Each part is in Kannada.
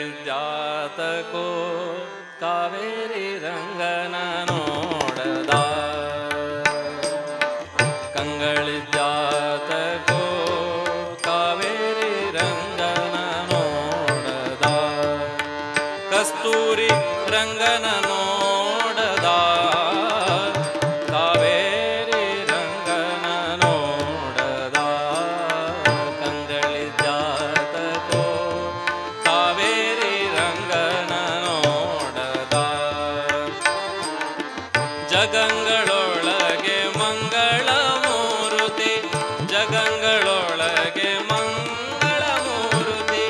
ಕಂಗಳಿದ್ಯಾತಕೋ ಕಾವೇರಿ ರಂಗನ ನೋಡದ ಕಂಗಳಿದ್ಯಾತಕೋ ಕಾವೇರಿ ರಂಗನ ನೋಡದ ಕಸ್ತೂರಿ ರಂಗನ ನೋಡದ ಕಾವೇರಿ ರಂಗನ ನೋಡದ ಕಂಗಳಿದ್ಯಾತಕೋ ಕಾವೇರಿ ರಂಗನ ನೋಡದ ಜಗಂಗಳೊಳಗೆ ಮಂಗಳ ಮೂರುತಿ ಜಗಂಗಳೊಳಗೆ ಮಂಗಳ ಮೂರುತಿ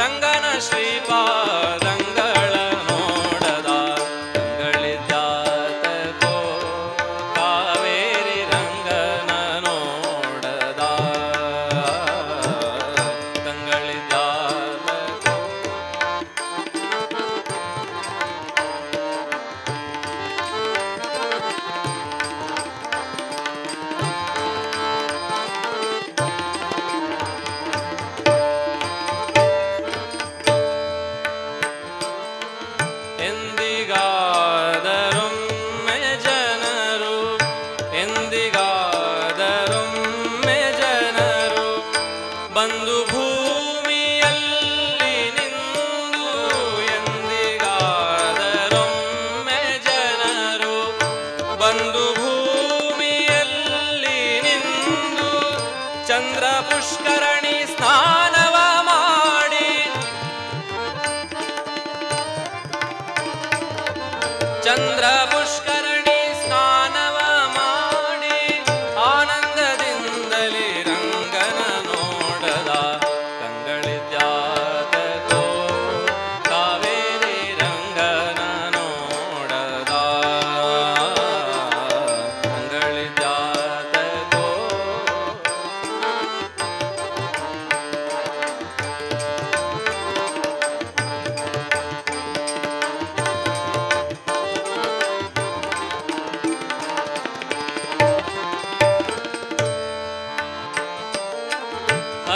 ರಂಗನ ಶ್ರೀಪಾದಂಗಳ ನೋಡದ ಕಂಗಳಿದ್ಯಾತಕೋ ಕಾವೇರಿ ರಂಗನ ನೋಡದ ಕಂಗಳಿದ್ಯಾತಕೋ ಎಂದಿಗಾದರೊಮ್ಮೆ ಜನರು ಎಂದಿಗಾದರೊಮ್ಮೆ ಜನರು ಬಂದು ಭೂಮಿಯಲ್ಲಿ ನಿಂದು ಎಂದಿಗಾದರೊಮ್ಮೆ ಜನರು ಬಂದು ಭೂಮಿಯಲ್ಲಿ ನಿಂದು ಚಂದ್ರ ಪುಷ್ಕರಣಿ ಸ್ನಾನವ ಮಾಡಿ ಚಂದ್ರ ಪುಷ್ಕರಣಿ ಸ್ನಾನವ ಮಾಡಿ ಆನಂದದಿಂದಲೇ ರಂಗನ ನೋಡದ ಕಂಗಳಿದ್ಯಾತಕೋ ಕಾವೇರಿ ರಂಗನ ನೋಡದ ಕಂಗಳಿದ್ಯಾತಕೋ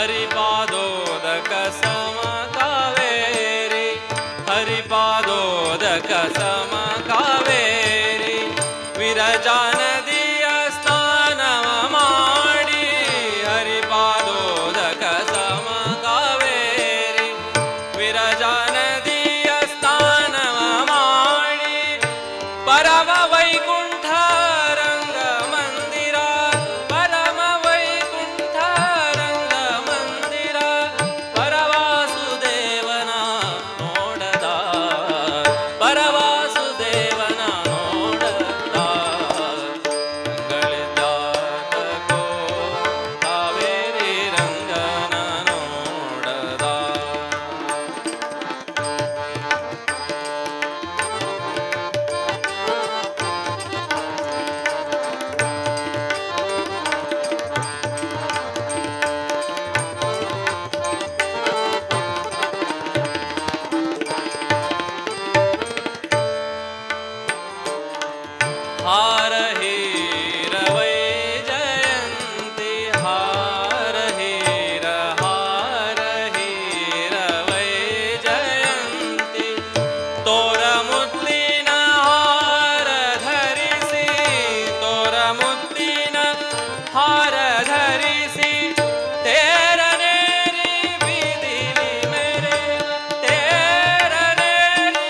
ಹರಿಪಾದೋದಕ ಸಮ ಕಾವೇರಿ ಹರಿಪಾದೋದಕ ಸಮ ಕಾವೇರಿ ವಿರಜಾ ನದಿಯ ಸ್ನಾನವ ಮಾಡಿ ಹರಿಪಾದೋದಕ ಸಮ ಕಾವೇರಿ ವಿರಜಾ ನದಿಯ ಸ್ನಾನವ ಮಾಡಿ ಪರಮ ವೈಕುಂಠ ರಂಗ ಮಂದಿರ ಪರಮ ವೈಕುಂಠ ರಂಗ ಮಂದಿರ ಪರವಾಸುದೇವನ ನೋಡದ ಪರವಾಸುದೇವನ ನೋಡದ ಕಂಗಳಿದ್ಯಾತಕೋ ಕಾವೇರಿ ರಂಗನ ನೋಡದ हार हीर वै जयन्ती हार हीर वै जयन्ती तोर मुद्दिन हार धरिಸಿ तोर मुद्दिन हार धरिಸಿ तेरनेरी बीदिली मेरे तेरनेरी